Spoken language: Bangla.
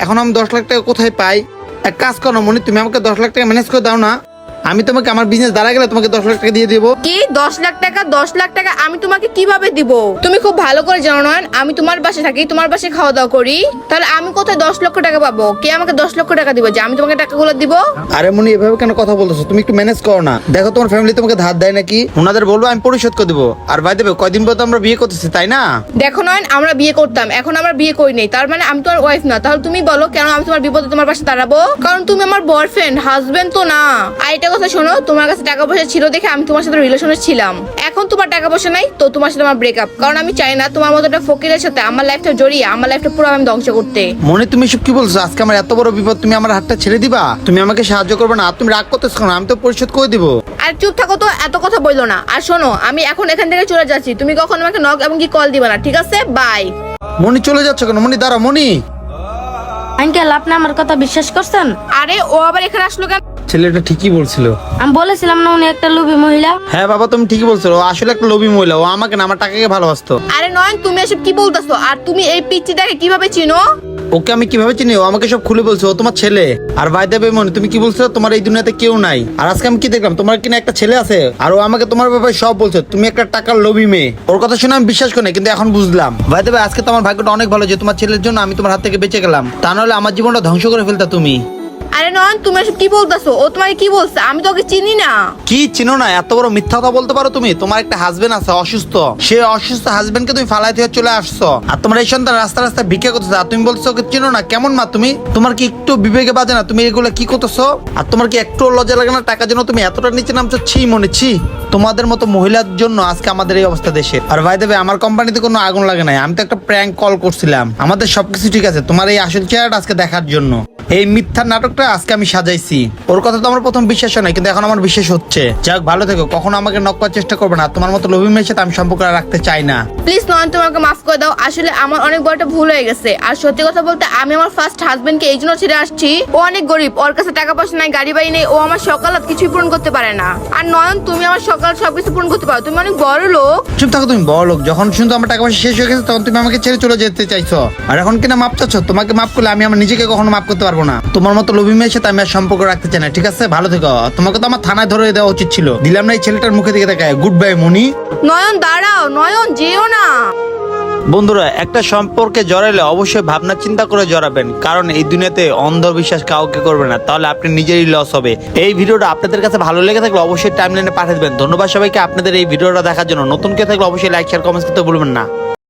এখন আমি 10 লাখ টাকা কোথায় পাই? এক কাজ করো মনি, তুমি আমাকে 10 লাখ টাকা ম্যানেজ করে দাও না। আমি তোমাকে আমার বিজনেস দাঁড়া গেলে তোমাকে 10 লাখ টাকা দিয়ে দেবো। কি 10 লাখ টাকা? 10 লাখ টাকা আমি তোমাকে কিভাবে দিব? তুমি খুব ভালো করে জানো নয়ন, আমি তোমার বাসায় থাকি, তোমার বাসায় খাওয়া দাওয়া করি, তাহলে আমি কোথায় 10 লক্ষ টাকা পাবো? কে আমাকে 10 লক্ষ টাকা দিব যে আমি তোমাকে টাকাগুলো দিব? আরে মনি, এভাবে কেন কথা বলতেছো? তুমি একটু ম্যানেজ করো না। দেখো তোমার ফ্যামিলি তোমাকে ধার দেয় নাকি? ওনাদের বলবো আমি পরিশোধ করে দেবো। আর ভাই দেবে কয়দিন পর তো আমরা বিয়ে করতেছি, তাই না? দেখো নয়ন, আমরা বিয়ে করতাম, এখন আমরা বিয়ে করি নাই, তার মানে আমি তোমার ওয়াইফ না। তাহলে তুমি বলো কেন আমি তোমার বিপদে তোমার পাশে দাঁড়াবো? কারণ তুমি আমার বয়ফ্রেন্ড, হাজবেন্ড তো না। আর এটা কথা শোনো, তোমার কাছে টাকা পয়সা ছিল দেখে আমি তোমার সাথে রিলেশনে ছিলাম। এখন তোমার টাকা পয়সা নাই তো তোমার সাথে আমার ব্রেকআপ, কারণ আমি চাই না তোমার মতো একটা ফকিরের সাথে আমার লাইফটা জড়িয়ে আমার লাইফটা পুরো আমি ধ্বংস করতে। মনি, তুমি সব কি বলছো? আজকে আমার এত বড় বিপদ, তুমি আমার হাতটা ছেড়ে দিবা? তুমি আমাকে সাহায্য করবে না? তুমি রাগ করতেছো না? আমি তো পরিশোধ করে দিব। আর চুপ থাকো তো, এত কথা বললো না। আর শোনো, আমি এখন এখান থেকে চলে যাচ্ছি, তুমি কখন আমাকে নক এবং কি কল দিবা না, ঠিক আছে? বাই। মনি চলে যাচ্ছ কেন? মনি দাঁড়াও। মনি, আঙ্কেল আপনি আমার কথা বিশ্বাস করছেন? আরে ও আবার এখানে আসলো কেন? ছেলেটা ঠিকই বলছিল। আমি বলেছিলাম না উনি একটা লোভী মহিলা। হ্যাঁ বাবা, তুমি ঠিকই বলছো। ও আসলে একটা লোভী মহিলা। ও আমাকে না, আমার টাকাকে ভালোবাসতো। আরে নয়ন, তুমি এসব কি বলতেছো? আর তুমি এই পিচ্চিটাকে কিভাবে চিনো? ওকে আমি কিভাবে চিনি? ও আমাকে সব খুলে বলছে। ও তোমার ছেলে। আর ভাই দেবে মনি, তুমি কি বলছো? তোমার এই দুনিয়াতে কেউ নাই। আর আজকে আমি কি দেখলাম? তোমার কিনা একটা ছেলে আছে। আর ও আমাকে তোমার ব্যাপারে সব বলছে। তুমি একটা টাকার লোভী মেয়ে। ওর কথা শুনে আমি বিশ্বাস করি না, কিন্তু এখন বুঝলাম। ভাই দেবে, আজকে তোমার ভাগ্যটা অনেক ভালো যে তোমার ছেলের জন্য আমি তোমার হাত থেকে বেঁচে গেলাম। তা নাহলে আমার জীবনটা ধ্বংস করে ফেলতা তুমি। আরে নয়ন, তুমি এসব কি বলতেছো? ও তোমাকে কি বলছে? আমি তো ওকে চিনি না। কি চিনো না? এত বড় মিথ্যা কথা বলতে পারো তুমি? তোমার একটা হাজবেন্ড আছে অসুস্থ, সে অসুস্থ হাজবেন্ডকে তুমি ফালাই থেকে চলে আসছো। আর তোমার এই সন্তান রাস্তা রাস্তায় ভিক্ষা করতেছে, আর তুমি বলছো ওকে চিনো না? কেমন মা তুমি? তোমার কি একটু বিবেকে বাজে না? তুমি এগুলো কি করতেছো? আর তোমার কি একটু লজ্জা লাগে না? টাকার জন্য তুমি এতটা নিচে নামছো? ছি মনে ছি। তোমাদের মতো মহিলার জন্য আজকে আমাদের এই অবস্থা দেশে। আর ভাই দেবে, আমার কোম্পানিতে কোনো আগুন লাগে নাই। আমি তো একটা প্র্যাঙ্ক কল করছিলাম। আমাদের সবকিছু ঠিক আছে তোমার এই আসল চেহারাটা আজকে দেখার জন্য। এই মিথ্যার নাটকটা আজকে আমি সাজাইছি। ওর কথা তো আমার প্রথম বিশ্বাস হয় না, কিন্তু এখন আমার বিশ্বাস হচ্ছে। যাক, ভালো থেকো, কখনো আমাকে নক করার চেষ্টা করবে না। তোমার মতো লোভী মেয়ের সাথে আমি সম্পর্ক রাখতে চাই না। প্লিজ নয়ন, তোমাকে মাফ করে দাও। আসলে আমার অনেক বড় একটা ভুল হয়ে গেছে। আর সত্যি কথা বলতে, আমি আমার ফার্স্ট হাজবেন্ডকে এই জন্য ছেড়ে আসছি। ও অনেক গরিব, ওর কাছে টাকা পয়সা নাই, গাড়ি বাড়ি নেই, ও আমার সকালত কিছুই পূরণ করতে পারে না। আর নয়ন, তুমি আমার সকাল সবকিছু পূরণ করতে পারো, তুমি অনেক বড় লোক। চুপ থাকো তুমি, বড় লোক। যখন শুনতো আমার টাকা পয়সা শেষ হয়ে গেছে তখন তুমি আমাকে ছেড়ে চলে যেতে চাইছো। আর এখন কিনা মাপ চাচ্ছ? তোমাকে মাফ করলে আমি আমার নিজেকে কখনো মাফ করতে পারবো না। তোমার মতো লোভী মেয়ের সাথে আমি আর সম্পর্ক রাখতে চাই না, ঠিক আছে? ভালো থেকো। তোমাকে তো আমার থানায় ধরে দেওয়া উচিত ছিল। দিলাম না এই ছেলেটার মুখে দিকে তাকায়। গুড বাই মনি। নয়ন দাঁড়াও, নয়ন যেও না। বন্ধুরা, একটা সম্পর্কে জড়াইলে অবশ্যই ভাবনা চিন্তা করে জড়াবেন, কারণ এই দুনিয়াতে অন্ধবিশ্বাস কাউকে করবে না, তাহলে আপনি নিজেরই লস হবে। এই ভিডিওটা আপনাদের কাছে ভালো লেগে থাকলে অবশ্যই টাইমলাইনে পাঠিয়ে দেবেন। ধন্যবাদ সবাইকে আপনাদের এই ভিডিওটা দেখার জন্য। নতুন কেউ থাকলে অবশ্যই লাইক শেয়ার কমেন্টস করতে ভুলবেন না।